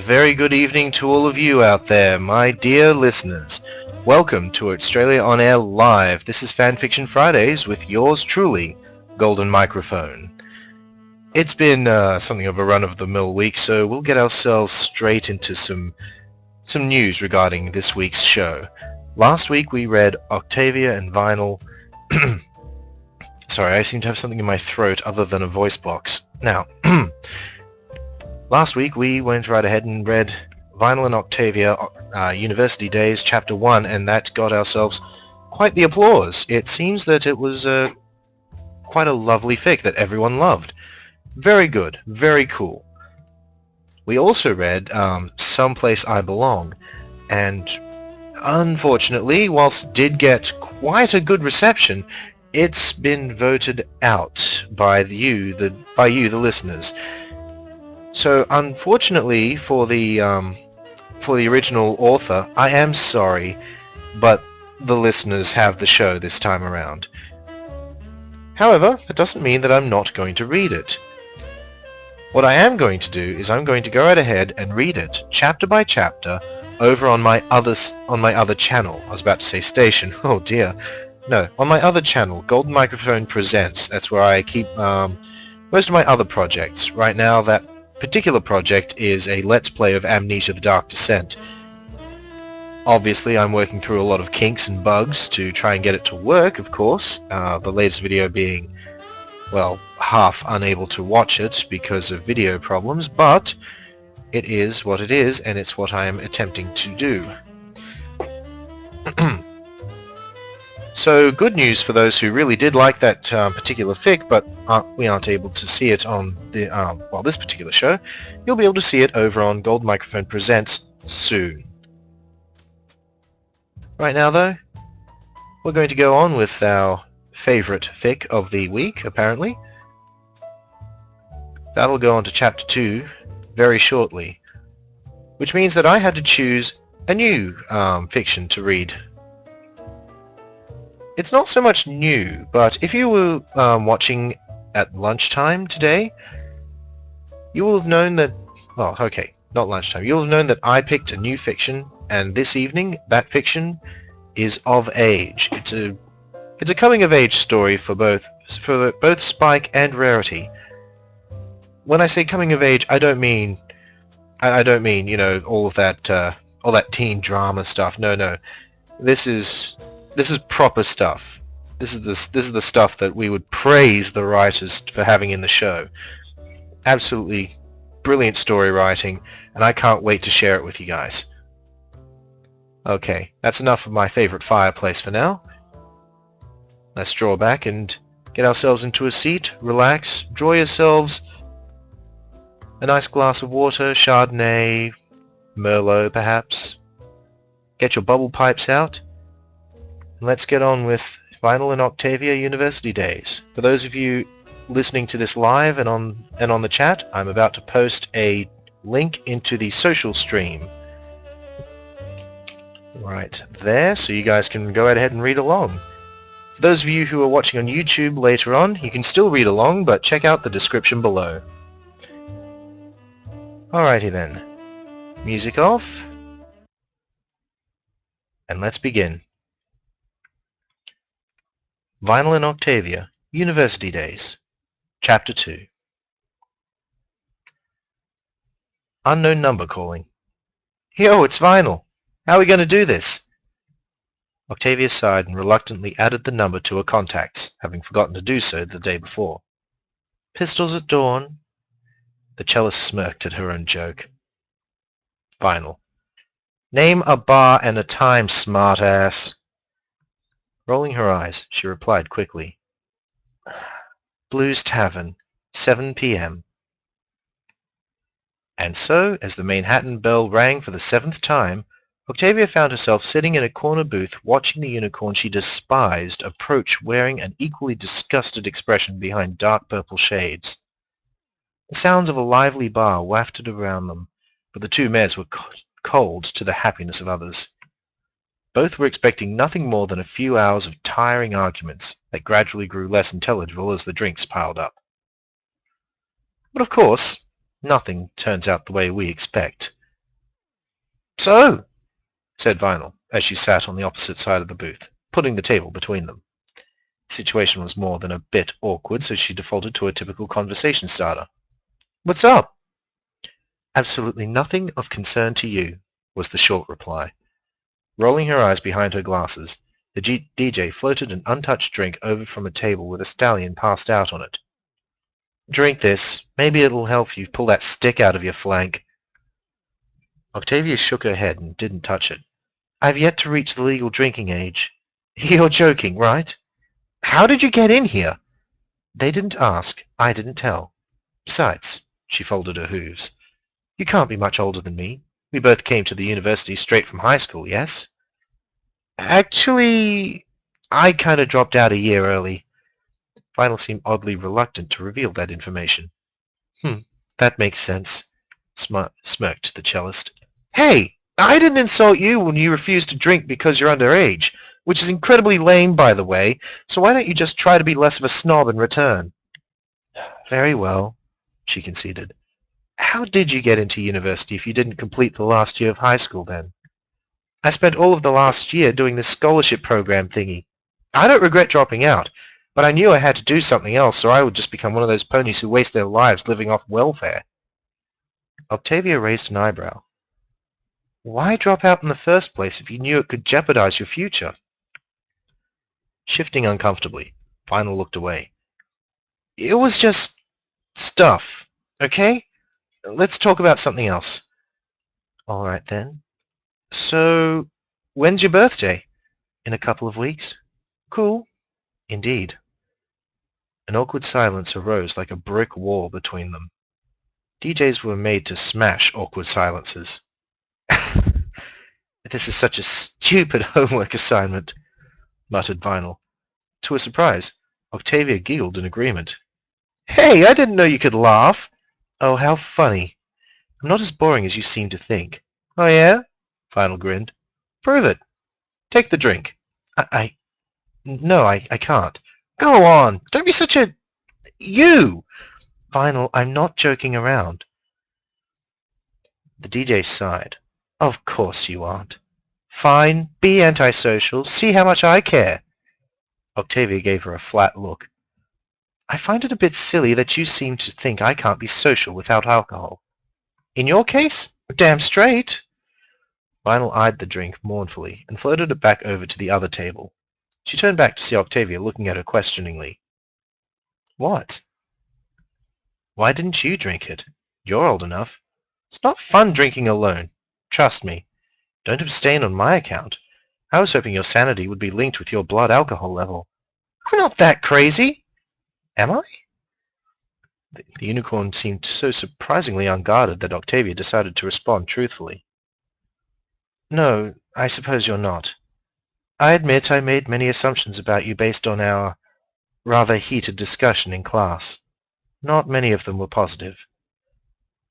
very good evening to all of you out there, my dear listeners. Welcome to Australia On Air Live. This is FanFiction Fridays with yours truly, Golden Microphone. It's been something of a run-of-the-mill week, so we'll get ourselves straight into some news regarding this week's show. Last week we read Octavia and Vinyl. Sorry, I seem to have something in my throat other than a voice box. Now, last week we went right ahead and read Vinyl and Octavia, University Days, Chapter 1, and that got ourselves quite the applause. It seems that it was quite a lovely fic that everyone loved. Very good, very cool. We also read Someplace I Belong, and unfortunately, whilst it did get quite a good reception, it's been voted out by you, the listeners. So, unfortunately for the original author, I am sorry, but the listeners have the show this time around. However, that doesn't mean that I'm not going to read it. What I am going to do is I'm going to go right ahead and read it chapter by chapter over on my other channel. I was about to say station. Oh dear. No, on my other channel, Golden Microphone Presents. That's where I keep most of my other projects. Right now, that particular project is a Let's Play of Amnesia: The Dark Descent. Obviously, I'm working through a lot of kinks and bugs to try and get it to work, of course. The latest video being, well, half unable to watch it because of video problems, but it is what it is, and it's what I am attempting to do. So, good news for those who really did like that particular fic, but we aren't able to see it on the this particular show. You'll be able to see it over on Gold Microphone Presents soon. Right now, though, we're going to go on with our favourite fic of the week, apparently. That'll go on to Chapter 2 very shortly, which means that I had to choose a new fiction to read. It's not so much new, but if you were watching at lunchtime today, you will have known that, well, okay, not lunchtime, you'll have known that I picked a new fiction, and this evening, that fiction is of age. It's a coming-of-age story for both Spike and Rarity. When I say coming-of-age, I don't mean, you know, all that teen drama stuff. No. This is proper stuff. This is the stuff that we would praise the writers for having in the show. Absolutely brilliant story writing, and I can't wait to share it with you guys. Okay, that's enough of my favorite fireplace for now. Let's draw back and get ourselves into a seat, relax, draw yourselves a nice glass of water, Chardonnay, Merlot perhaps. Get your bubble pipes out. Let's get on with Vinyl and Octavia University Days. For those of you listening to this live and on the chat, I'm about to post a link into the social stream right there, so you guys can go ahead and read along. For those of you who are watching on YouTube later on, you can still read along, but check out the description below. Alrighty then. Music off. And let's begin. Vinyl and Octavia, University Days, Chapter 2. Unknown number calling. Yo, it's Vinyl. How are we going to do this? Octavia sighed and reluctantly added the number to her contacts, having forgotten to do so the day before. Pistols at dawn. The cellist smirked at her own joke. Vinyl. Name a bar and a time, smartass. Rolling her eyes, she replied quickly. Blues Tavern, 7 p.m. And so, as the Manhattan bell rang for the 7th time, Octavia found herself sitting in a corner booth watching the unicorn she despised approach wearing an equally disgusted expression behind dark purple shades. The sounds of a lively bar wafted around them, but the two mares were cold to the happiness of others. Both were expecting nothing more than a few hours of tiring arguments that gradually grew less intelligible as the drinks piled up. But of course, nothing turns out the way we expect. So, said Vinyl, as she sat on the opposite side of the booth, putting the table between them. The situation was more than a bit awkward, so she defaulted to a typical conversation starter. What's up? Absolutely nothing of concern to you, was the short reply. Rolling her eyes behind her glasses, the DJ floated an untouched drink over from a table with a stallion passed out on it. Drink this. Maybe it'll help you pull that stick out of your flank. Octavia shook her head and didn't touch it. I've yet to reach the legal drinking age. You're joking, right? How did you get in here? They didn't ask. I didn't tell. Besides, she folded her hooves, you can't be much older than me. We both came to the university straight from high school, yes? Actually, I kind of dropped out a year early. Vinyl seemed oddly reluctant to reveal that information. That makes sense, smirked the cellist. Hey, I didn't insult you when you refused to drink because you're underage, which is incredibly lame, by the way, so why don't you just try to be less of a snob in return? Very well, she conceded. How did you get into university if you didn't complete the last year of high school then? I spent all of the last year doing this scholarship program thingy. I don't regret dropping out, but I knew I had to do something else or I would just become one of those ponies who waste their lives living off welfare. Octavia raised an eyebrow. Why drop out in the first place if you knew it could jeopardize your future? Shifting uncomfortably, Vinyl looked away. It was just stuff, okay? Let's talk about something else. All right then. So, when's your birthday? In a couple of weeks. Cool. Indeed. An awkward silence arose like a brick wall between them. DJs were made to smash awkward silences. This is such a stupid homework assignment, muttered Vinyl. To her surprise, Octavia giggled in agreement. Hey, I didn't know you could laugh. Oh, how funny. I'm not as boring as you seem to think. Oh, yeah? Vinyl grinned. Prove it. Take the drink. No, I can't. Go on. Don't be such a... You! Vinyl, I'm not joking around. The DJ sighed. Of course you aren't. Fine, be antisocial. See how much I care. Octavia gave her a flat look. I find it a bit silly that you seem to think I can't be social without alcohol. In your case, damn straight. Vinyl eyed the drink mournfully and floated it back over to the other table. She turned back to see Octavia looking at her questioningly. What? Why didn't you drink it? You're old enough. It's not fun drinking alone. Trust me. Don't abstain on my account. I was hoping your sanity would be linked with your blood alcohol level. I'm not that crazy. Am I? The unicorn seemed so surprisingly unguarded that Octavia decided to respond truthfully. No, I suppose you're not. I admit I made many assumptions about you based on our rather heated discussion in class. Not many of them were positive.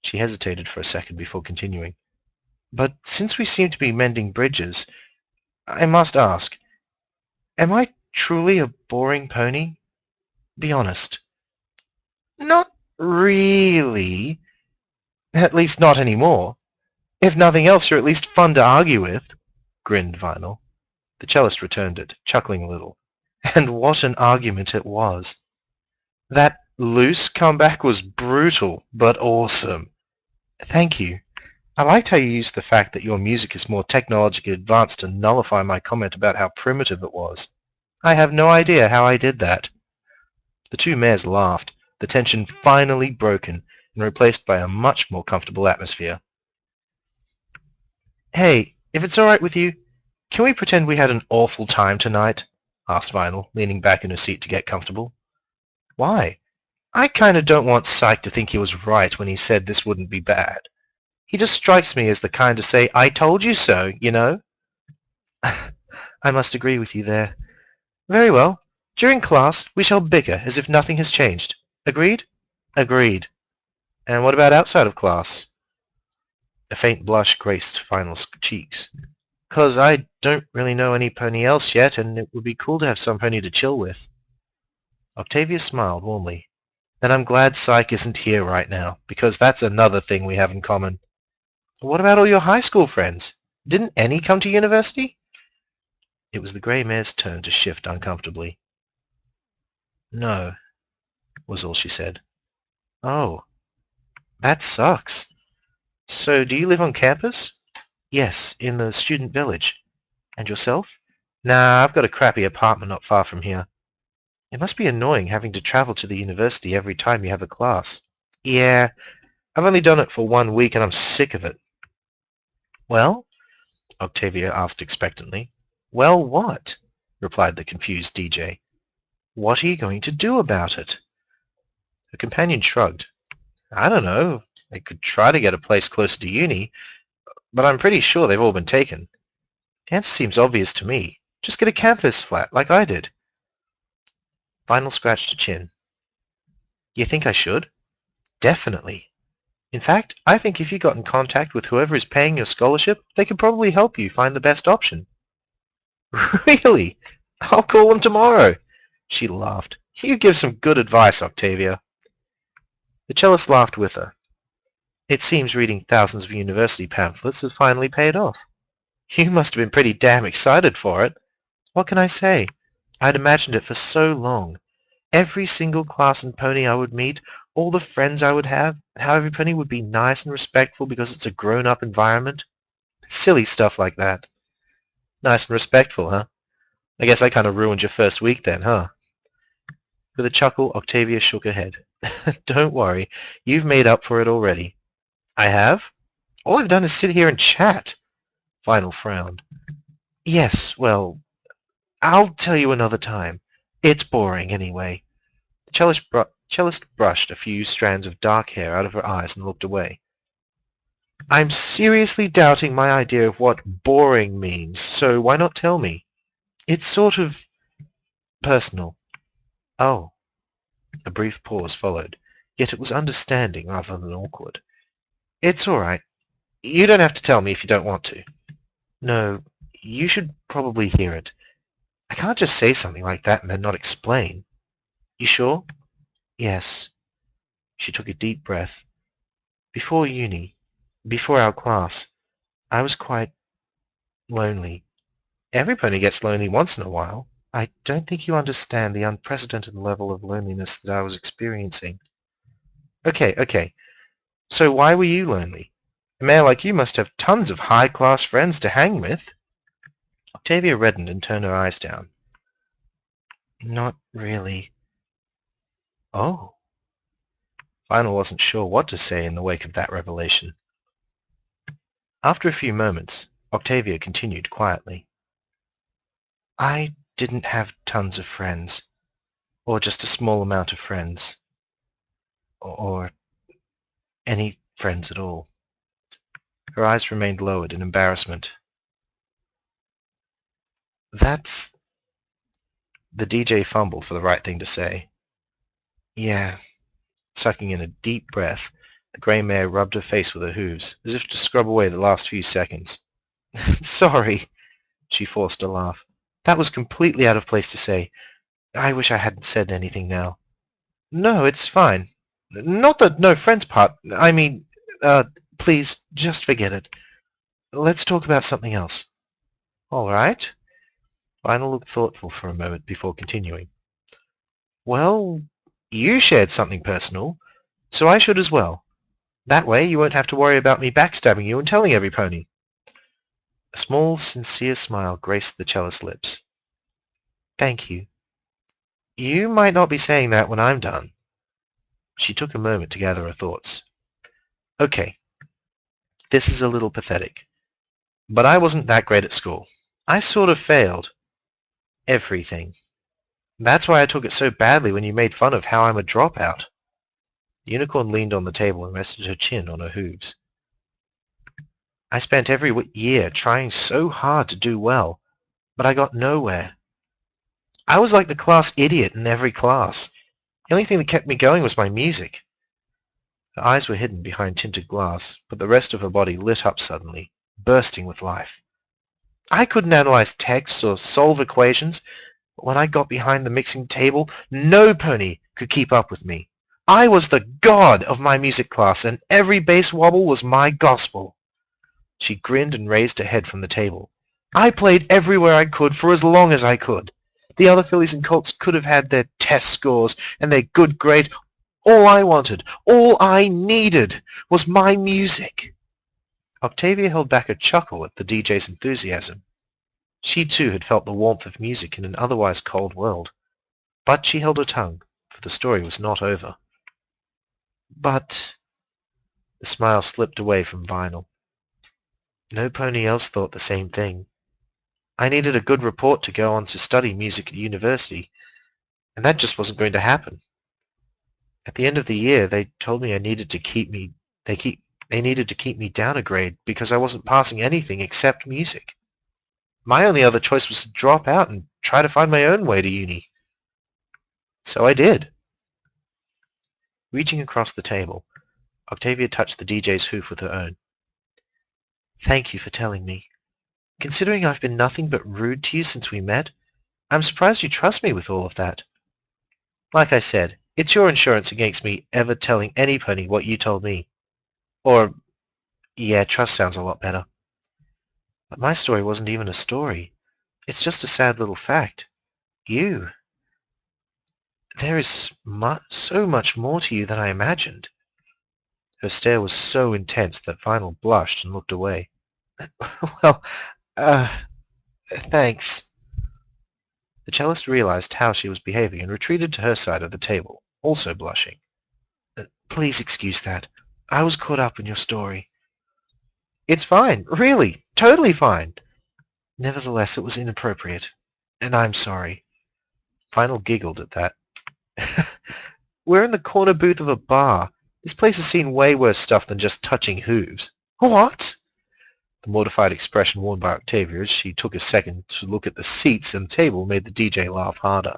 She hesitated for a second before continuing. But since we seem to be mending bridges, I must ask, am I truly a boring pony? Be honest. Not really. At least not anymore. If nothing else, you're at least fun to argue with, grinned Vinyl. The cellist returned it, chuckling a little. And what an argument it was. That loose comeback was brutal, but awesome. Thank you. I liked how you used the fact that your music is more technologically advanced to nullify my comment about how primitive it was. I have no idea how I did that. The two mares laughed, the tension finally broken and replaced by a much more comfortable atmosphere. Hey, if it's all right with you, can we pretend we had an awful time tonight? Asked Vinyl, leaning back in her seat to get comfortable. Why? I kind of don't want Psyche to think he was right when he said this wouldn't be bad. He just strikes me as the kind to say, I told you so, you know? I must agree with you there. Very well. During class, we shall bicker as if nothing has changed. Agreed? Agreed. And what about outside of class? A faint blush graced Vinyl's cheeks. 'Cause I don't really know any pony else yet, and it would be cool to have some pony to chill with. Octavia smiled warmly. Then I'm glad Psyche isn't here right now, because that's another thing we have in common. What about all your high school friends? Didn't any come to university? It was the grey mare's turn to shift uncomfortably. No, was all she said. Oh, that sucks. So do you live on campus? Yes, in the student village. And yourself? Nah, I've got a crappy apartment not far from here. It must be annoying having to travel to the university every time you have a class. Yeah, I've only done it for 1 week and I'm sick of it. Well? Octavia asked expectantly. Well, what? Replied the confused DJ. What are you going to do about it? Her companion shrugged. I don't know. I could try to get a place closer to uni, but I'm pretty sure they've all been taken. The answer seems obvious to me. Just get a campus flat, like I did. Vinyl scratched her chin. You think I should? Definitely. In fact, I think if you got in contact with whoever is paying your scholarship, they could probably help you find the best option. Really? I'll call them tomorrow. She laughed. You give some good advice, Octavia. The cellist laughed with her. It seems reading thousands of university pamphlets has finally paid off. You must have been pretty damn excited for it. What can I say? I'd imagined it for so long. Every single class and pony I would meet, all the friends I would have, and how every pony would be nice and respectful because it's a grown-up environment. Silly stuff like that. Nice and respectful, huh? I guess I kind of ruined your first week then, huh? With a chuckle, Octavia shook her head. Don't worry, you've made up for it already. I have? All I've done is sit here and chat. Vinyl frowned. Yes, well, I'll tell you another time. It's boring, anyway. The cellist brushed a few strands of dark hair out of her eyes and looked away. I'm seriously doubting my idea of what boring means, so why not tell me? It's sort of personal. Oh. A brief pause followed, yet it was understanding rather than awkward. It's all right. You don't have to tell me if you don't want to. No, you should probably hear it. I can't just say something like that and then not explain. You sure? Yes. She took a deep breath. Before uni, before our class, I was quite lonely. Every pony gets lonely once in a while. I don't think you understand the unprecedented level of loneliness that I was experiencing. Okay. So why were you lonely? A mare like you must have tons of high-class friends to hang with. Octavia reddened and turned her eyes down. Not really. Oh. Vinyl wasn't sure what to say in the wake of that revelation. After a few moments, Octavia continued quietly. I didn't have tons of friends, or just a small amount of friends, or any friends at all. Her eyes remained lowered in embarrassment. That's... The DJ fumbled for the right thing to say. Yeah. Sucking in a deep breath, the grey mare rubbed her face with her hooves, as if to scrub away the last few seconds. Sorry, she forced a laugh. That was completely out of place to say. I wish I hadn't said anything now. No, it's fine. Not the no friends part. I mean, please, just forget it. Let's talk about something else. All right. Lionel looked thoughtful for a moment before continuing. Well, you shared something personal, so I should as well. That way you won't have to worry about me backstabbing you and telling every pony. A small, sincere smile graced the cellist's lips. Thank you. You might not be saying that when I'm done. She took a moment to gather her thoughts. Okay, this is a little pathetic, but I wasn't that great at school. I sort of failed. Everything. That's why I took it so badly when you made fun of how I'm a dropout. The unicorn leaned on the table and rested her chin on her hooves. I spent every year trying so hard to do well, but I got nowhere. I was like the class idiot in every class. The only thing that kept me going was my music. Her eyes were hidden behind tinted glass, but the rest of her body lit up suddenly, bursting with life. I couldn't analyze texts or solve equations, but when I got behind the mixing table, no pony could keep up with me. I was the god of my music class, and every bass wobble was my gospel. She grinned and raised her head from the table. I played everywhere I could for as long as I could. The other fillies and colts could have had their test scores and their good grades. All I wanted, all I needed, was my music. Octavia held back a chuckle at the DJ's enthusiasm. She too had felt the warmth of music in an otherwise cold world. But she held her tongue, for the story was not over. But... The smile slipped away from Vinyl. No pony else thought the same thing. I needed a good report to go on to study music at university, and that just wasn't going to happen. At the end of the year, they told me I needed to keep me... They needed to keep me down a grade because I wasn't passing anything except music. My only other choice was to drop out and try to find my own way to uni. So I did. Reaching across the table, Octavia touched the DJ's hoof with her own. Thank you for telling me. Considering I've been nothing but rude to you since we met, I'm surprised you trust me with all of that. Like I said, it's your insurance against me ever telling any pony what you told me. Or, yeah, trust sounds a lot better. But my story wasn't even a story. It's just a sad little fact. You. There is so much more to you than I imagined. Her stare was so intense that Vinyl blushed and looked away. Well, thanks. The cellist realized how she was behaving and retreated to her side of the table, also blushing. Please excuse that. I was caught up in your story. It's fine, really, totally fine. Nevertheless, it was inappropriate, and I'm sorry. Vinyl giggled at that. We're in the corner booth of a bar. This place has seen way worse stuff than just touching hooves. What? The mortified expression worn by Octavia as she took a second to look at the seats and table made the DJ laugh harder.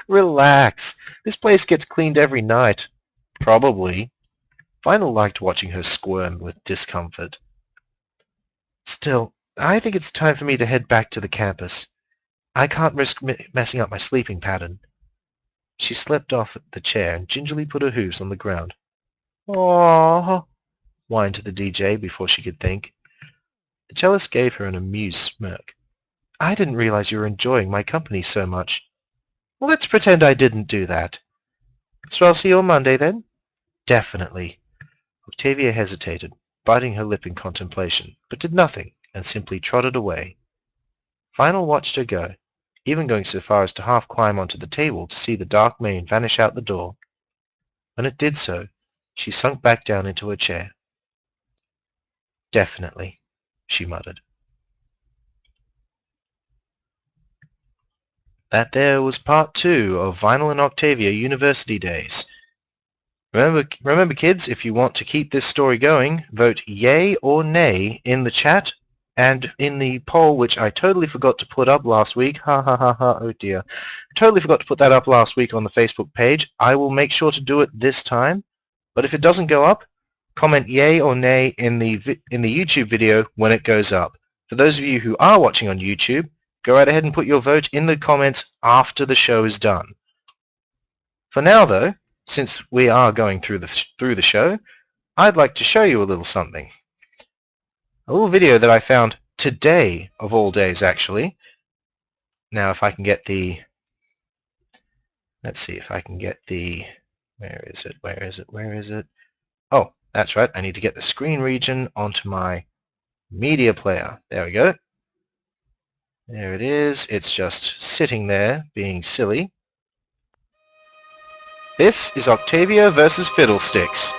Relax. This place gets cleaned every night. Probably. Vinyl liked watching her squirm with discomfort. Still, I think it's time for me to head back to the campus. I can't risk messing up my sleeping pattern. She slipped off the chair and gingerly put her hooves on the ground. Aww, whined the DJ before she could think. The cellist gave her an amused smirk. I didn't realize you were enjoying my company so much. Well, let's pretend I didn't do that. So I'll see you on Monday then? Definitely. Octavia hesitated, biting her lip in contemplation, but did nothing and simply trotted away. Vinyl watched her go, even going so far as to half climb onto the table to see the dark mane vanish out the door. When it did so, she sunk back down into her chair. Definitely, she muttered. That there was part 2 of Vinyl and Octavia University Days. Remember, kids, if you want to keep this story going, vote yay or nay in the chat and in the poll, which I totally forgot to put up last week. Ha ha ha ha, oh dear. Totally forgot to put that up last week on the Facebook page. I will make sure to do it this time. But if it doesn't go up, comment yay or nay in the YouTube video when it goes up. For those of you who are watching on YouTube, go right ahead and put your vote in the comments after the show is done. For now, though, since we are going through the show, I'd like to show you a little something. A little video that I found today, of all days, actually. Now, if I can get the... Let's see if I can get the... Where is it? Oh, that's right. I need to get the screen region onto my media player. There we go. There it is. It's just sitting there, being silly. This is Octavia versus Fiddlesticks.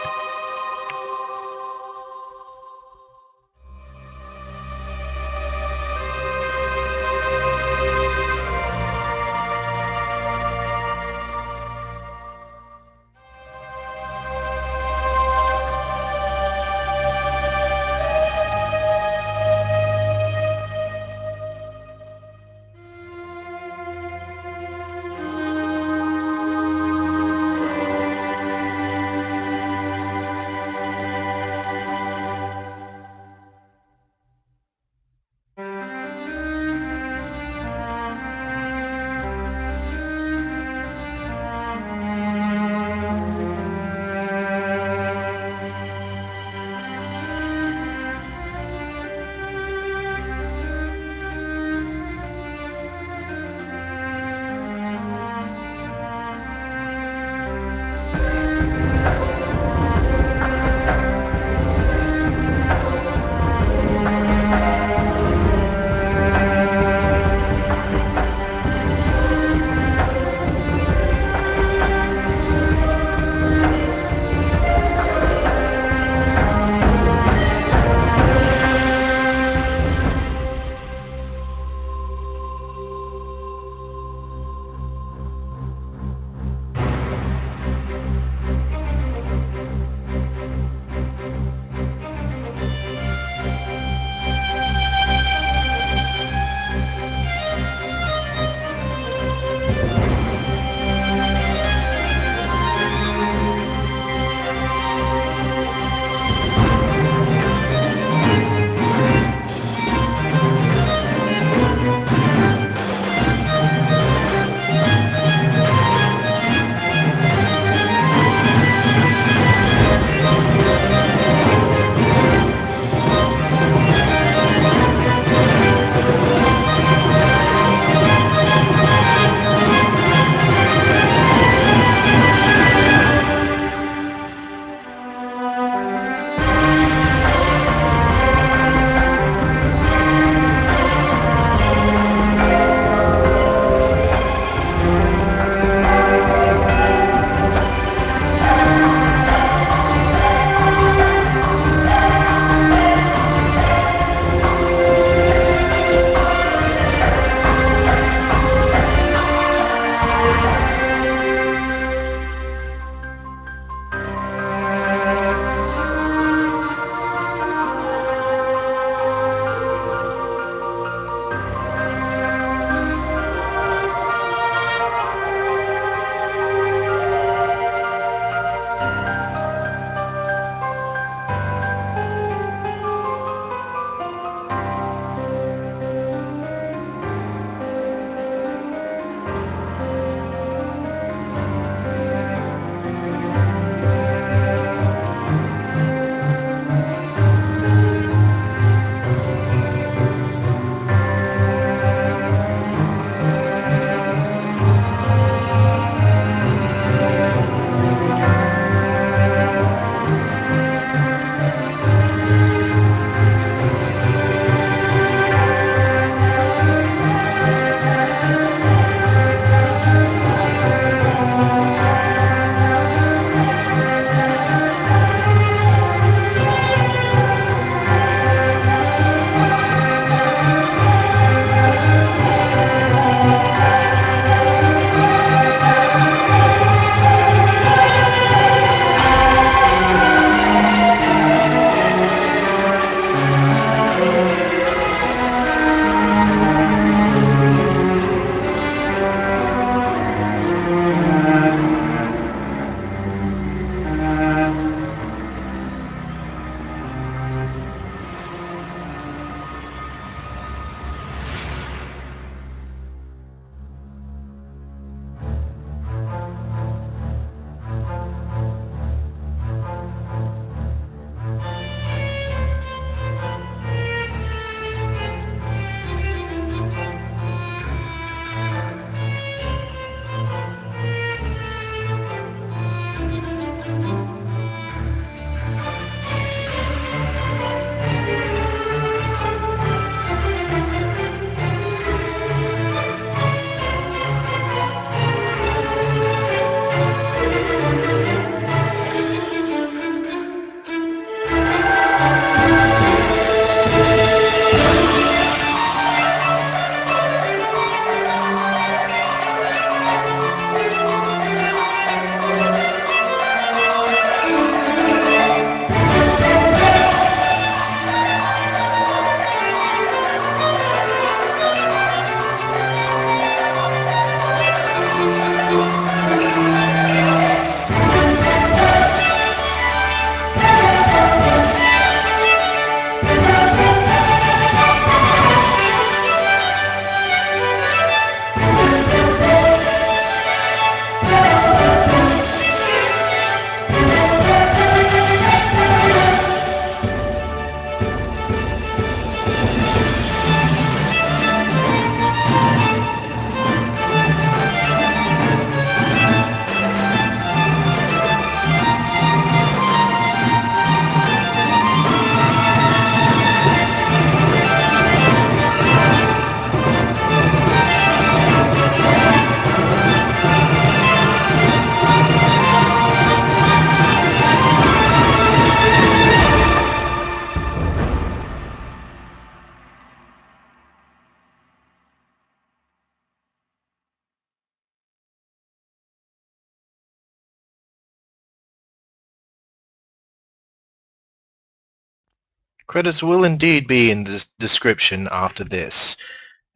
Credits will indeed be in the description after this.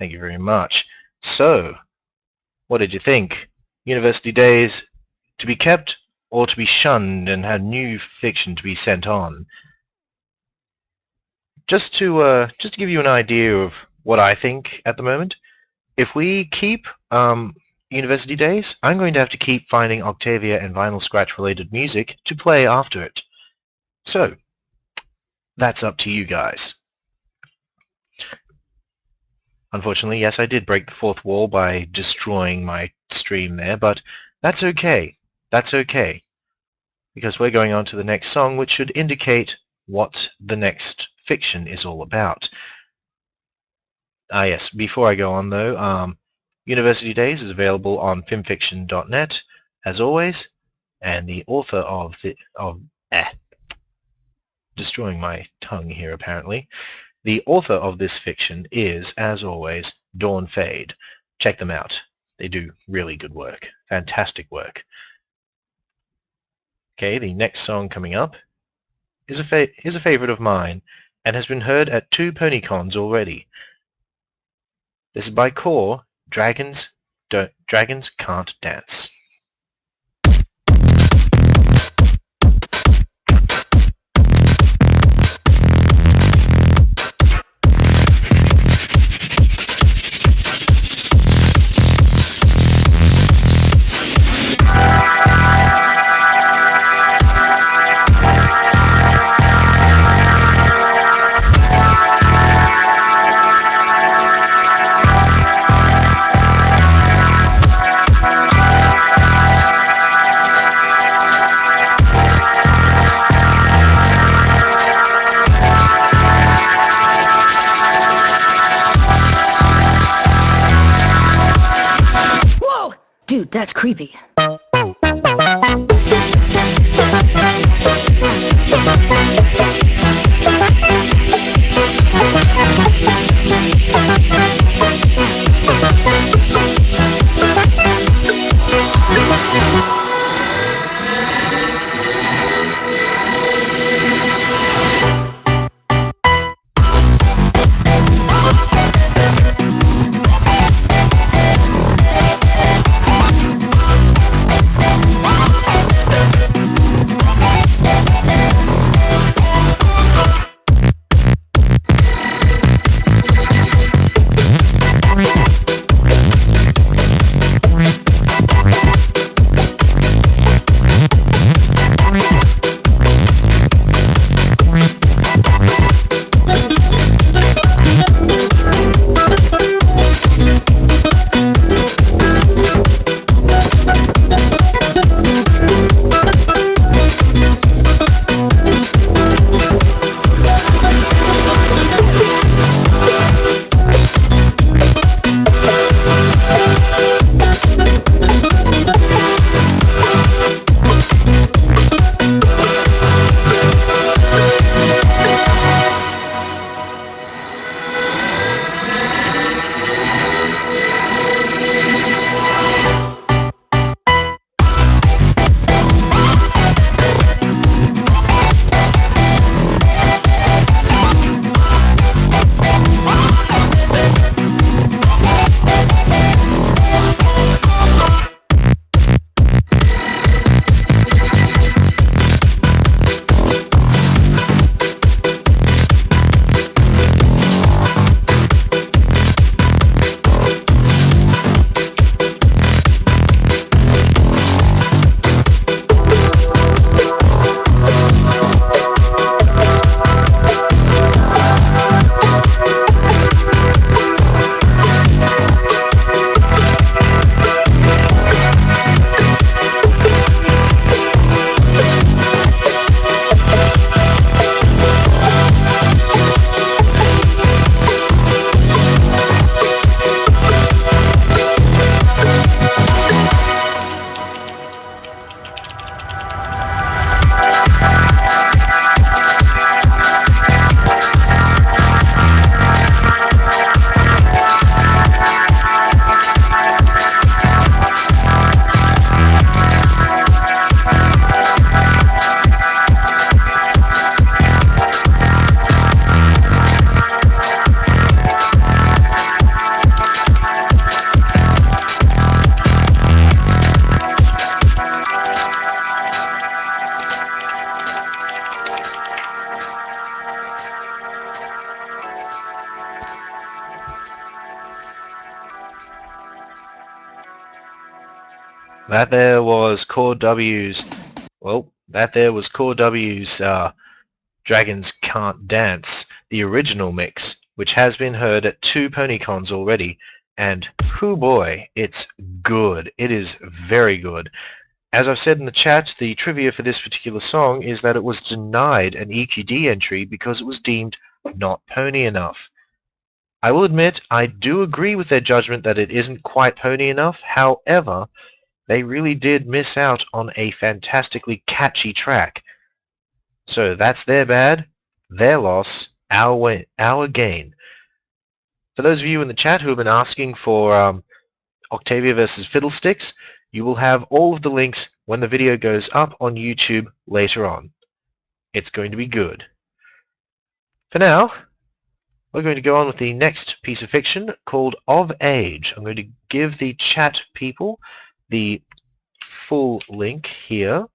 Thank you very much. So, what did you think? University days to be kept or to be shunned and have new fiction to be sent on? Just to give you an idea of what I think at the moment, if we keep University days, I'm going to have to keep finding Octavia and Vinyl Scratch related music to play after it. So, that's up to you guys. Unfortunately, yes, I did break the fourth wall by destroying my stream there, but that's okay. That's okay. Because we're going on to the next song, which should indicate what the next fiction is all about. Yes, before I go on though, University Days is available on FanFiction.net, as always, and the author of destroying my tongue here apparently. The author of this fiction is, as always, DawnFade. Check them out. They do really good work. Fantastic work. Okay, the next song coming up is a favorite of mine and has been heard at 2 PonyCons already. This is by Core, Dragons Can't Dance. Dude, that's creepy. That there was Core W's. Well, that there was Core W's Dragons Can't Dance, the original mix, which has been heard at 2 PonyCons already, and hoo boy, it's good. It is very good. As I've said in the chat, the trivia for this particular song is that it was denied an EQD entry because it was deemed not pony enough. I will admit, I do agree with their judgment that it isn't quite pony enough. However, they really did miss out on a fantastically catchy track. So that's their bad, their loss, our gain. For those of you in the chat who have been asking for Octavia versus Fiddlesticks, you will have all of the links when the video goes up on YouTube later on. It's going to be good. For now, we're going to go on with the next piece of fiction called Of Age. I'm going to give the chat people the full link here,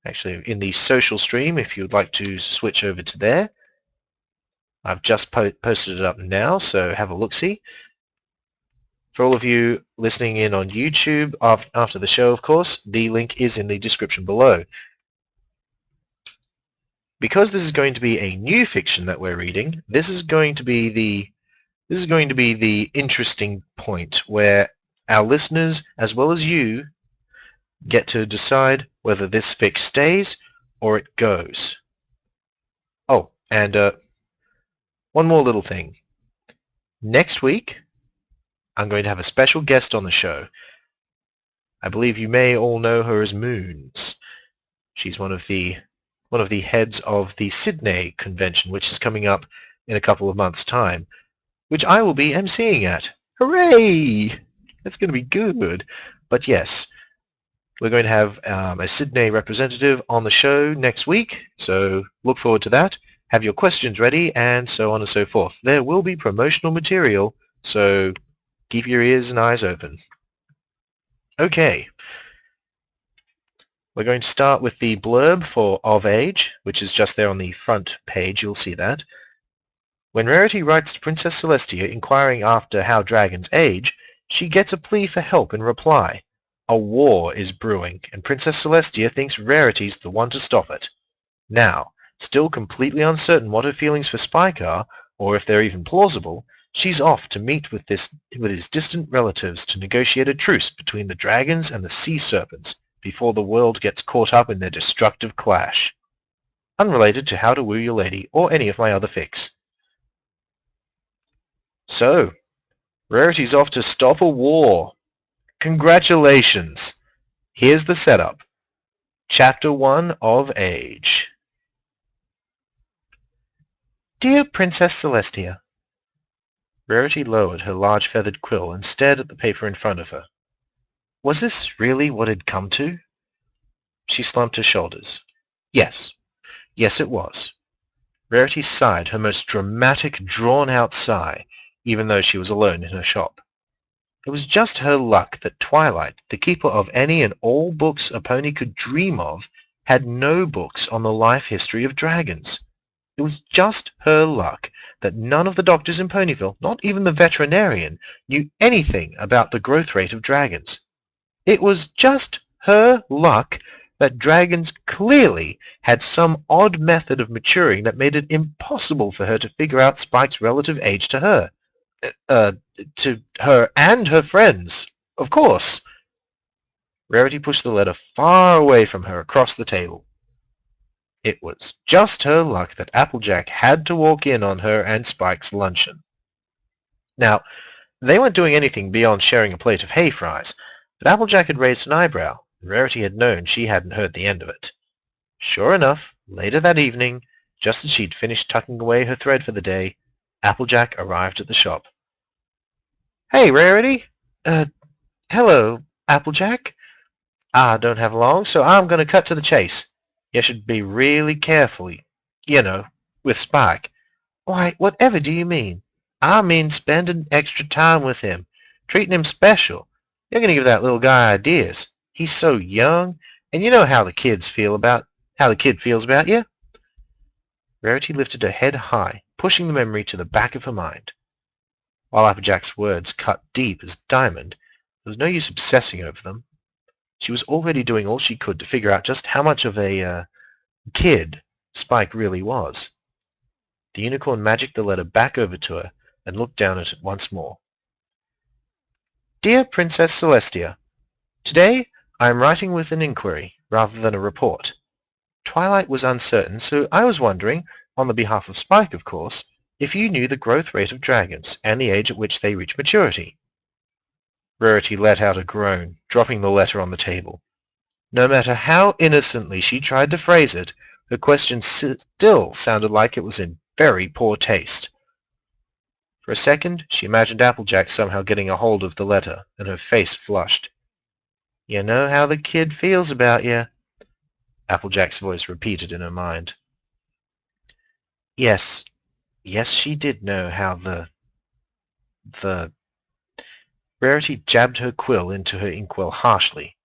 actually in the social stream if you would like to switch over to there. I've just posted it up now, so have a look-see. For all of you listening in on YouTube after the show, of course, the link is in the description below. Because this is going to be a new fiction that we're reading, this is going to be the interesting point where our listeners, as well as you, get to decide whether this fic stays or it goes. Oh, and one more little thing. Next week, I'm going to have a special guest on the show. I believe you may all know her as Moons. She's one of the heads of the Sydney convention, which is coming up in a couple of months' time, which I will be emceeing at. Hooray! That's going to be good. But yes, we're going to have a Sydney representative on the show next week, so look forward to that. Have your questions ready, and so on and so forth. There will be promotional material, so keep your ears and eyes open. Okay. We're going to start with the blurb for Of Age, which is just there on the front page. You'll see that. When Rarity writes to Princess Celestia inquiring after how dragons age, she gets a plea for help in reply. A war is brewing, and Princess Celestia thinks Rarity's the one to stop it. Now, still completely uncertain what her feelings for Spike are, or if they're even plausible, she's off to meet with his distant relatives to negotiate a truce between the dragons and the sea serpents before the world gets caught up in their destructive clash. Unrelated to How to Woo Your Lady or any of my other fics. So, Rarity's off to stop a war. Congratulations! Here's the setup. Chapter 1 of Age. Dear Princess Celestia. Rarity lowered her large feathered quill and stared at the paper in front of her. Was this really what it had come to? She slumped her shoulders. Yes. Yes, it was. Rarity sighed her most dramatic, drawn-out sigh, even though she was alone in her shop. It was just her luck that Twilight, the keeper of any and all books a pony could dream of, had no books on the life history of dragons. It was just her luck that none of the doctors in Ponyville, not even the veterinarian, knew anything about the growth rate of dragons. It was just her luck that dragons clearly had some odd method of maturing that made it impossible for her to figure out Spike's relative age to her. To her and her friends, of course. Rarity pushed the letter far away from her across the table. It was just her luck that Applejack had to walk in on her and Spike's luncheon. Now, they weren't doing anything beyond sharing a plate of hay fries, but Applejack had raised an eyebrow, and Rarity had known she hadn't heard the end of it. Sure enough, later that evening, just as she'd finished tucking away her thread for the day, Applejack arrived at the shop. Hey, Rarity! Hello, Applejack. I don't have long, so I'm going to cut to the chase. You should be really careful, with Spike. Why, whatever do you mean? I mean spending extra time with him, treating him special. You're going to give that little guy ideas. He's so young, and you know how the kid feels about you. Rarity lifted her head high, pushing the memory to the back of her mind. While Applejack's words cut deep as diamond, there was no use obsessing over them. She was already doing all she could to figure out just how much of a kid Spike really was. The unicorn magicked the letter back over to her and looked down at it once more. Dear Princess Celestia, today I am writing with an inquiry rather than a report. Twilight was uncertain, so I was wondering, on the behalf of Spike, of course, if you knew the growth rate of dragons and the age at which they reach maturity. Rarity let out a groan, dropping the letter on the table. No matter how innocently she tried to phrase it, her question still sounded like it was in very poor taste. For a second, she imagined Applejack somehow getting a hold of the letter, and her face flushed. You know how the kid feels about you, Applejack's voice repeated in her mind. Yes, she did know how the... Rarity jabbed her quill into her inkwell harshly.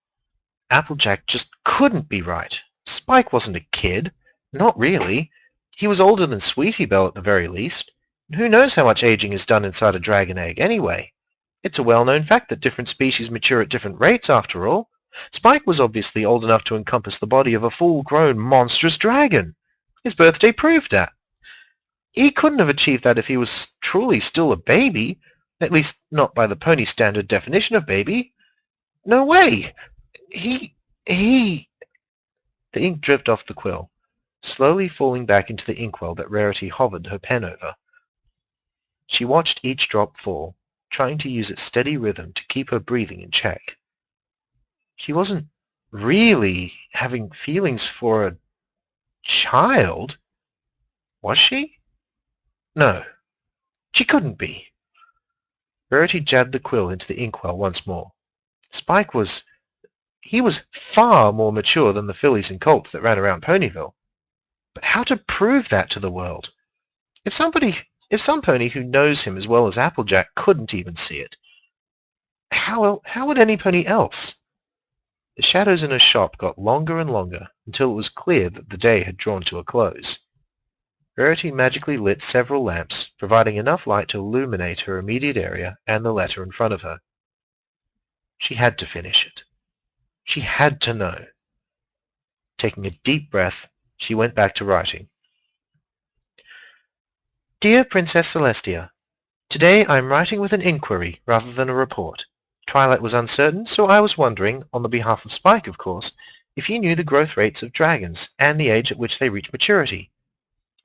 Applejack just couldn't be right. Spike wasn't a kid. Not really. He was older than Sweetie Belle at the very least. And who knows how much aging is done inside a dragon egg anyway? It's a well-known fact that different species mature at different rates, after all. Spike was obviously old enough to encompass the body of a full-grown, monstrous dragon. His birthday proved that. He couldn't have achieved that if he was truly still a baby, at least not by the pony standard definition of baby. No way! He... The ink dripped off the quill, slowly falling back into the inkwell that Rarity hovered her pen over. She watched each drop fall, trying to use its steady rhythm to keep her breathing in check. She wasn't really having feelings for a child, was she? No, she couldn't be. Rarity jabbed the quill into the inkwell once more. Spike was... he was far more mature than the fillies and colts that ran around Ponyville. But how to prove that to the world? If some pony who knows him as well as Applejack couldn't even see it, how would any pony else? The shadows in her shop got longer and longer until it was clear that the day had drawn to a close. Rarity magically lit several lamps, providing enough light to illuminate her immediate area and the letter in front of her. She had to finish it. She had to know. Taking a deep breath, she went back to writing. Dear Princess Celestia, today I am writing with an inquiry rather than a report. Twilight was uncertain, so I was wondering, on the behalf of Spike, of course, if you knew the growth rates of dragons and the age at which they reach maturity.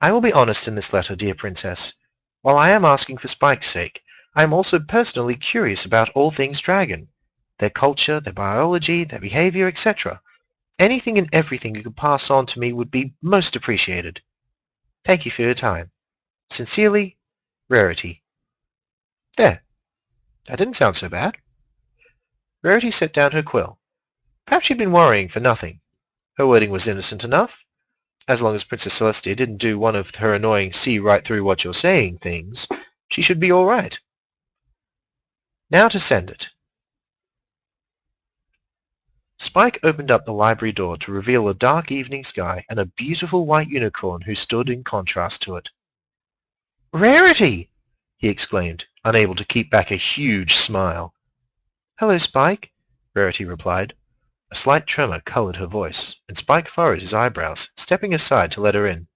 I will be honest in this letter, dear Princess. While I am asking for Spike's sake, I am also personally curious about all things dragon, their culture, their biology, their behavior, etc. Anything and everything you could pass on to me would be most appreciated. Thank you for your time. Sincerely, Rarity. There. That didn't sound so bad. Rarity set down her quill. Perhaps she'd been worrying for nothing. Her wording was innocent enough. As long as Princess Celestia didn't do one of her annoying see right through what you're saying things, she should be all right. Now to send it. Spike opened up the library door to reveal a dark evening sky and a beautiful white unicorn who stood in contrast to it. Rarity! He exclaimed, unable to keep back a huge smile. Hello, Spike, Rarity replied. A slight tremor colored her voice, and Spike furrowed his eyebrows, stepping aside to let her in.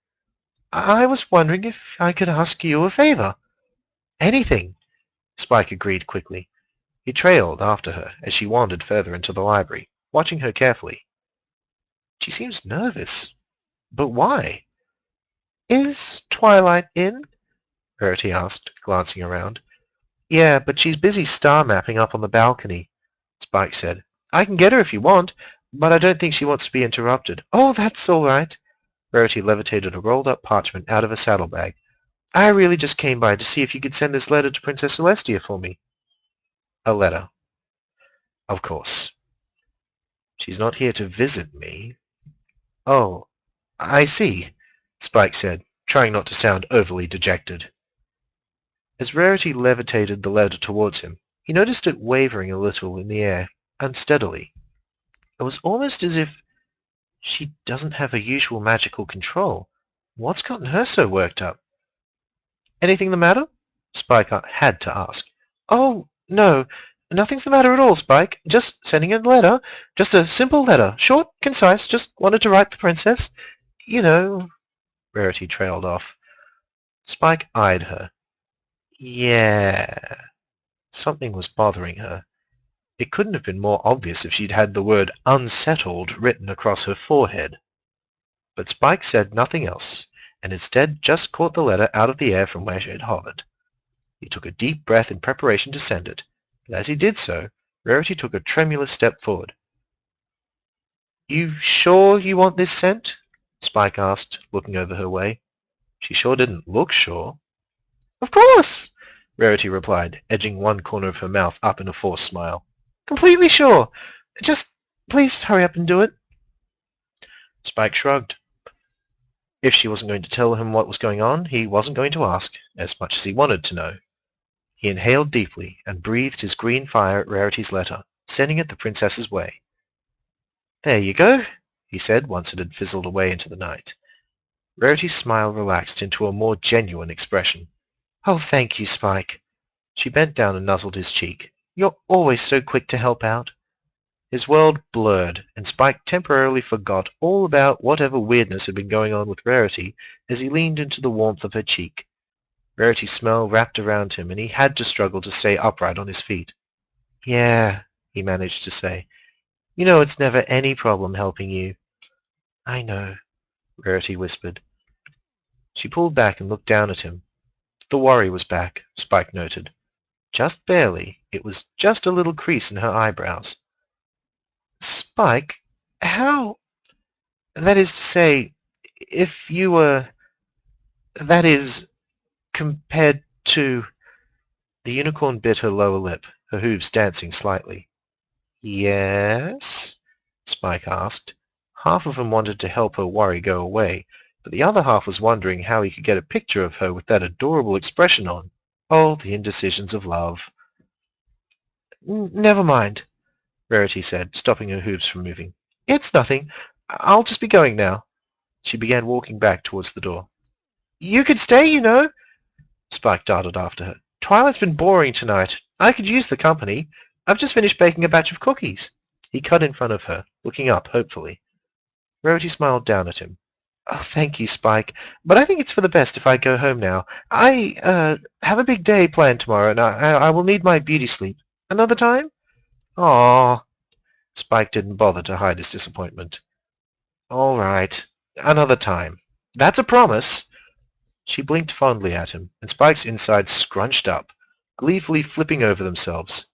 I was wondering if I could ask you a favor. Anything, Spike agreed quickly. He trailed after her as she wandered further into the library, watching her carefully. She seems nervous. But why? Is Twilight in? Rarity asked, glancing around. Yeah, but she's busy star mapping up on the balcony, Spike said. I can get her if you want, but I don't think she wants to be interrupted. Oh, that's all right. Rarity levitated a rolled-up parchment out of a saddlebag. I really just came by to see if you could send this letter to Princess Celestia for me. A letter. Of course. She's not here to visit me. Oh, I see, Spike said, trying not to sound overly dejected. As Rarity levitated the letter towards him, he noticed it wavering a little in the air, unsteadily. It was almost as if she doesn't have her usual magical control. What's gotten her so worked up? Anything the matter? Spike had to ask. Oh, no, Nothing's the matter at all, Spike. Just sending a letter. Just a simple letter. Short, concise. Just wanted to write the princess. You know. Rarity trailed off. Spike eyed her. Yeah. Something was bothering her. It couldn't have been more obvious if she'd had the word unsettled written across her forehead. But Spike said nothing else, and instead just caught the letter out of the air from where it had hovered. He took a deep breath in preparation to send it, but as he did so, Rarity took a tremulous step forward. "You sure you want this sent?" Spike asked, looking over her way. She sure didn't look sure. "Of course," Rarity replied, edging one corner of her mouth up in a forced smile. "Completely sure. Just please hurry up and do it." Spike shrugged. If she wasn't going to tell him what was going on, he wasn't going to ask, as much as he wanted to know. He inhaled deeply and breathed his green fire at Rarity's letter, sending it the princess's way. "There you go," he said once it had fizzled away into the night. Rarity's smile relaxed into a more genuine expression. "Oh, thank you, Spike." She bent down and nuzzled his cheek. "You're always so quick to help out." His world blurred, and Spike temporarily forgot all about whatever weirdness had been going on with Rarity as he leaned into the warmth of her cheek. Rarity's smell wrapped around him, and he had to struggle to stay upright on his feet. "Yeah," he managed to say. "You know it's never any problem helping you." "I know," Rarity whispered. She pulled back and looked down at him. The worry was back, Spike noted. Just barely. It was just a little crease in her eyebrows. "Spike, how... that is to say, if you were... that is, compared to..." The unicorn bit her lower lip, her hooves dancing slightly. "Yes?" Spike asked. Half of him wanted to help her worry go away, but the other half was wondering how he could get a picture of her with that adorable expression on. Oh, the indecisions of love. "Never mind," Rarity said, stopping her hooves from moving. "It's nothing. I'll just be going now." She began walking back towards the door. "You could stay, you know," Spike darted after her. "Twilight's been boring tonight. I could use the company. I've just finished baking a batch of cookies." He cut in front of her, looking up hopefully. Rarity smiled down at him. "Oh, thank you, Spike, but I think it's for the best if I go home now. I have a big day planned tomorrow, and I will need my beauty sleep. Another time?" "Aw." Spike didn't bother to hide his disappointment. "All right. Another time. That's a promise." She blinked fondly at him, and Spike's insides scrunched up, gleefully flipping over themselves.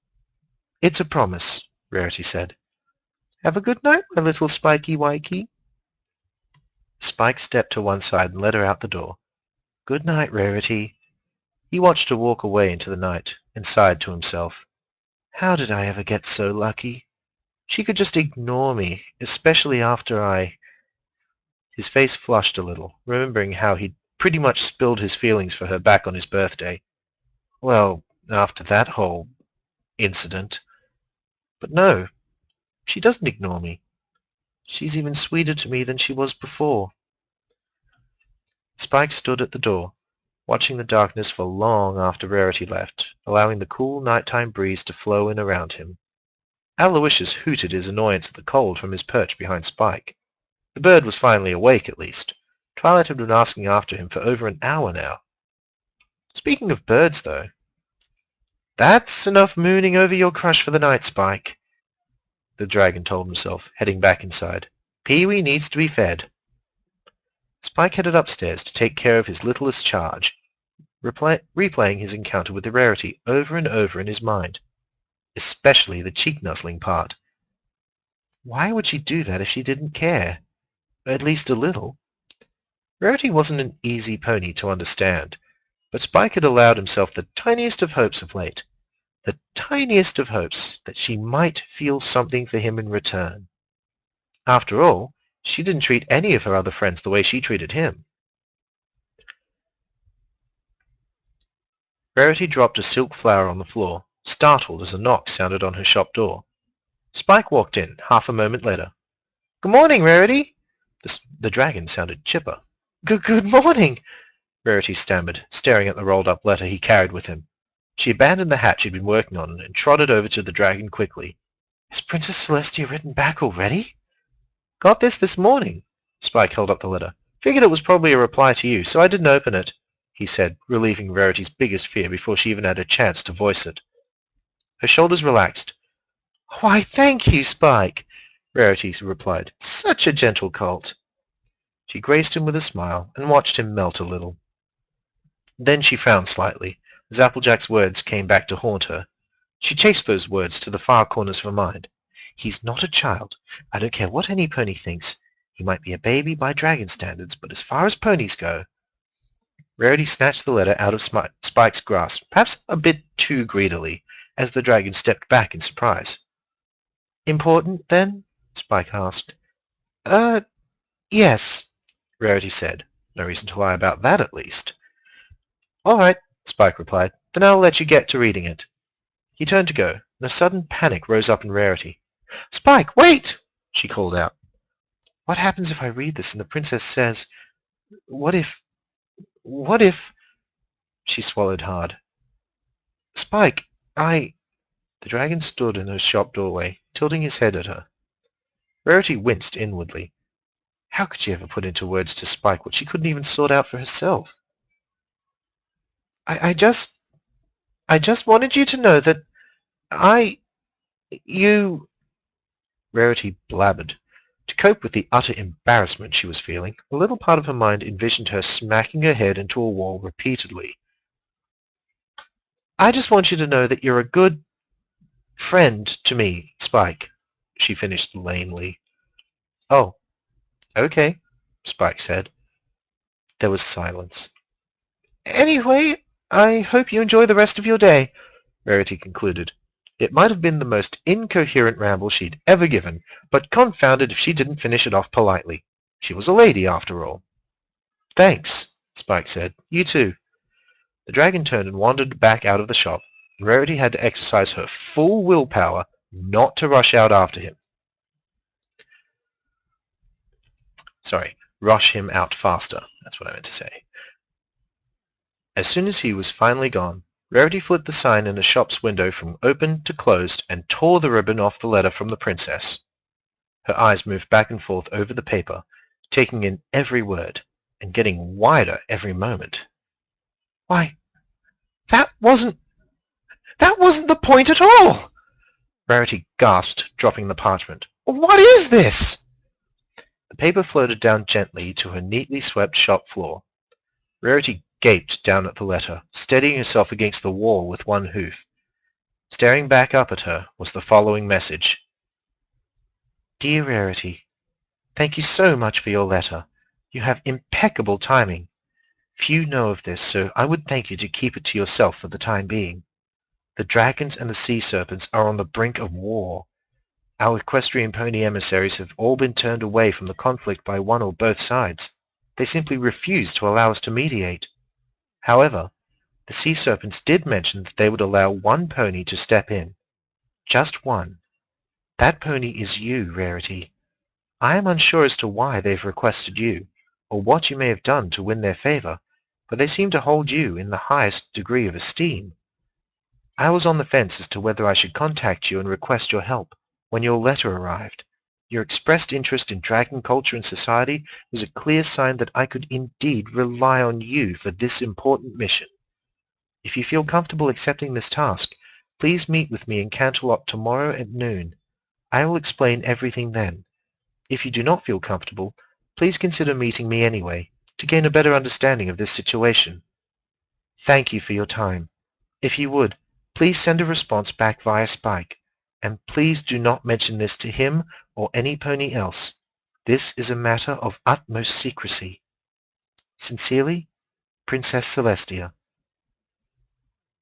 "It's a promise," Rarity said. "Have a good night, my little Spikey Wikey." Spike stepped to one side and led her out the door. "Good night, Rarity." He watched her walk away into the night and sighed to himself. "How did I ever get so lucky? She could just ignore me, especially after I..." His face flushed a little, remembering how he'd pretty much spilled his feelings for her back on his birthday. Well, after that whole incident. But no, she doesn't ignore me. She's even sweeter to me than she was before. Spike stood at the door, watching the darkness for long after Rarity left, allowing the cool nighttime breeze to flow in around him. Aloysius hooted his annoyance at the cold from his perch behind Spike. The bird was finally awake, at least. Twilight had been asking after him for over an hour now. Speaking of birds, though, "That's enough mooning over your crush for the night, Spike," the dragon told himself, heading back inside. "Pee-wee needs to be fed." Spike headed upstairs to take care of his littlest charge, replaying his encounter with the Rarity over and over in his mind, especially the cheek-nuzzling part. Why would she do that if she didn't care? At least a little. Rarity wasn't an easy pony to understand, but Spike had allowed himself the tiniest of hopes of late, the tiniest of hopes that she might feel something for him in return. After all, she didn't treat any of her other friends the way she treated him. Rarity dropped a silk flower on the floor, startled as a knock sounded on her shop door. Spike walked in half a moment later. "Good morning, Rarity." The dragon sounded chipper. Good morning," Rarity stammered, staring at the rolled-up letter he carried with him. She abandoned the hat she'd been working on and trotted over to the dragon quickly. "Has Princess Celestia written back already?" "Got this morning." Spike held up the letter. "Figured it was probably a reply to you, so I didn't open it," he said, relieving Rarity's biggest fear before she even had a chance to voice it. Her shoulders relaxed. "Why, thank you, Spike," Rarity replied. "Such a gentle colt." She graced him with a smile and watched him melt a little. Then she frowned slightly as Applejack's words came back to haunt her. She chased those words to the far corners of her mind. "He's not a child. I don't care what any pony thinks. He might be a baby by dragon standards, but as far as ponies go—" Rarity snatched the letter out of Spike's grasp, perhaps a bit too greedily, as the dragon stepped back in surprise. "Important, then?" Spike asked. Yes," Rarity said. No reason to lie about that, at least. "All right," Spike replied. "Then I'll let you get to reading it." He turned to go, and a sudden panic rose up in Rarity. "Spike, wait!" she called out. "What happens if I read this and the princess says, what if... She swallowed hard. "Spike, I—" The dragon stood in her shop doorway, tilting his head at her. Rarity winced inwardly. How could she ever put into words to Spike what she couldn't even sort out for herself? I just wanted you to know that you... Rarity blabbered. To cope with the utter embarrassment she was feeling, a little part of her mind envisioned her smacking her head into a wall repeatedly. "I just want you to know that you're a good friend to me, Spike," she finished lamely. "Oh, okay," Spike said. There was silence. "Anyway, I hope you enjoy the rest of your day," Rarity concluded. It might have been the most incoherent ramble she'd ever given, but confounded if she didn't finish it off politely. She was a lady, after all. "Thanks," Spike said. "You too." The dragon turned and wandered back out of the shop, and Rarity had to exercise her full willpower not to rush out after him. Rush him out faster. That's what I meant to say. As soon as he was finally gone, Rarity flipped the sign in the shop's window from open to closed and tore the ribbon off the letter from the princess. Her eyes moved back and forth over the paper, taking in every word, and getting wider every moment. "Why, that wasn't the point at all!" Rarity gasped, dropping the parchment. "What is this?" The paper floated down gently to her neatly swept shop floor. Rarity gaped down at the letter, steadying herself against the wall with one hoof. Staring back up at her was the following message. "Dear Rarity, thank you so much for your letter. You have impeccable timing. Few know of this, so I would thank you to keep it to yourself for the time being. The dragons and the sea serpents are on the brink of war. Our equestrian pony emissaries have all been turned away from the conflict by one or both sides. They simply refuse to allow us to mediate. However, the sea serpents did mention that they would allow one pony to step in. Just one. That pony is you, Rarity. I am unsure as to why they've requested you, or what you may have done to win their favor, but they seem to hold you in the highest degree of esteem. I was on the fence as to whether I should contact you and request your help when your letter arrived. Your expressed interest in dragon culture and society was a clear sign that I could indeed rely on you for this important mission. If you feel comfortable accepting this task, please meet with me in Canterlot tomorrow at noon. I will explain everything then. If you do not feel comfortable, please consider meeting me anyway, to gain a better understanding of this situation. Thank you for your time. If you would, please send a response back via Spike, and please do not mention this to him or any pony else. This is a matter of utmost secrecy. Sincerely, Princess Celestia."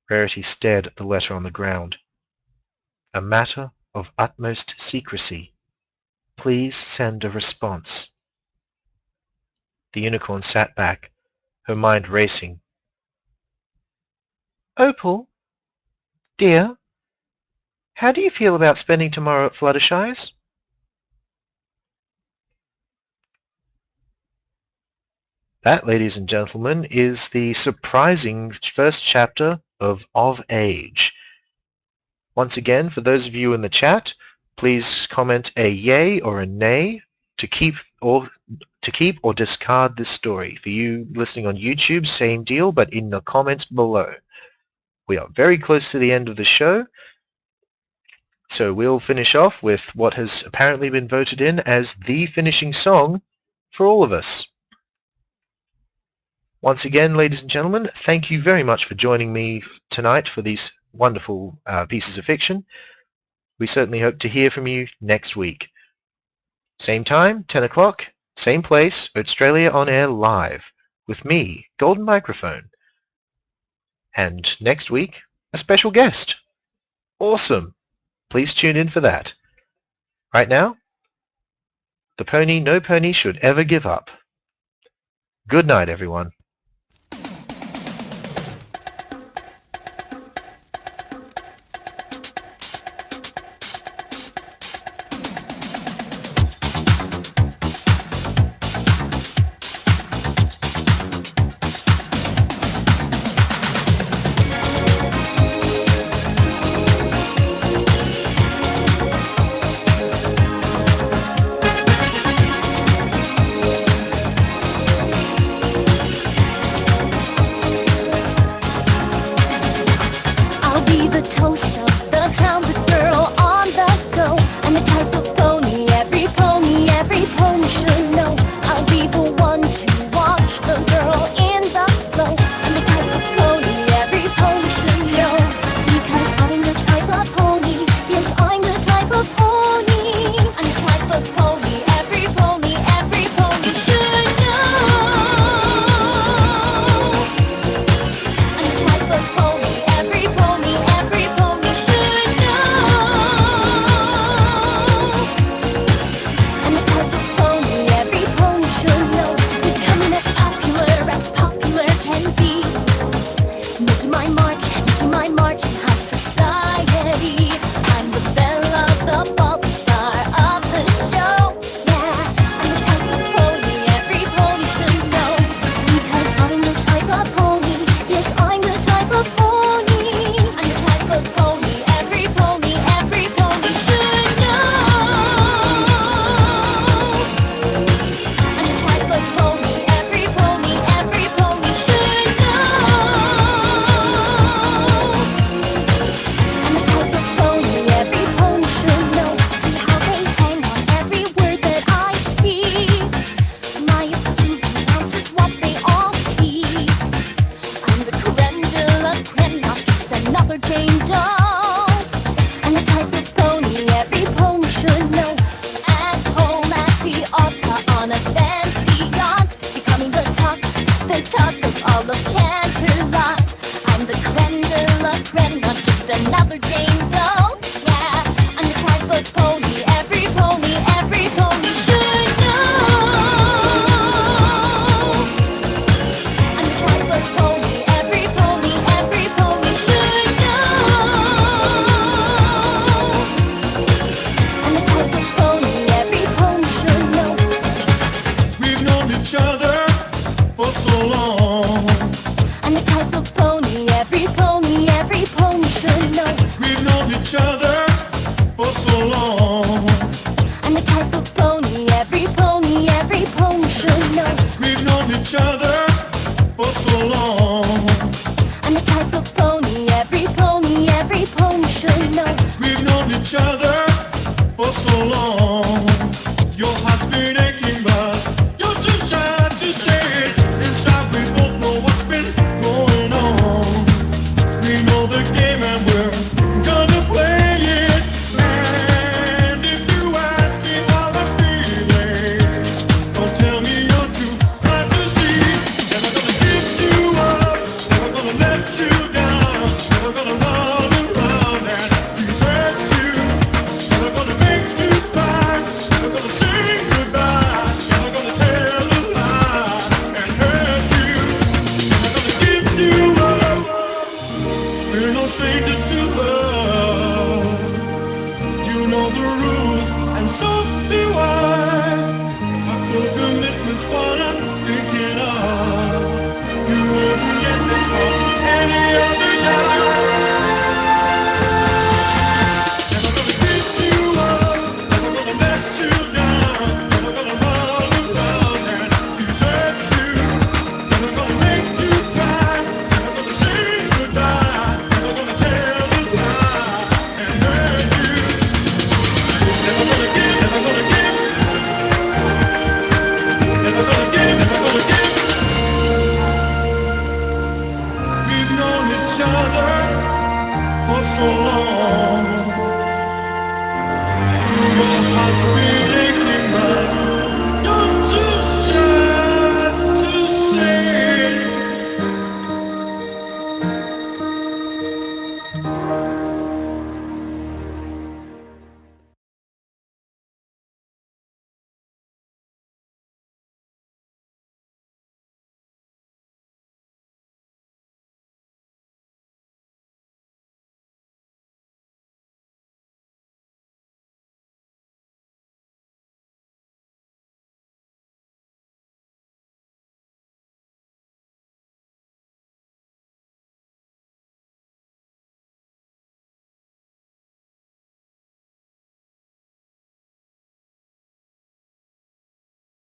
Rarity stared at the letter on the ground. "A matter of utmost secrecy. Please send a response." The unicorn sat back, her mind racing. "Opal, dear, how do you feel about spending tomorrow at Fluttershy's?" That, ladies and gentlemen, is the surprising first chapter of age. Once again, for those of you in the chat, please comment a yay or a nay to keep or discard this story. For you listening on YouTube, same deal, but in the comments below. We are very close to the end of the show, so we'll finish off with what has apparently been voted in as the finishing song for all of us. Once again, ladies and gentlemen, thank you very much for joining me tonight for these wonderful pieces of fiction. We certainly hope to hear from you next week. Same time, 10 o'clock, same place, Australia On Air Live, with me, Golden Microphone. And next week, a special guest. Awesome! Please tune in for that. Right now, the pony no pony should ever give up. Good night, everyone. Thinking of you wouldn't get this from any other guy. for so long. Your heart's been aching back.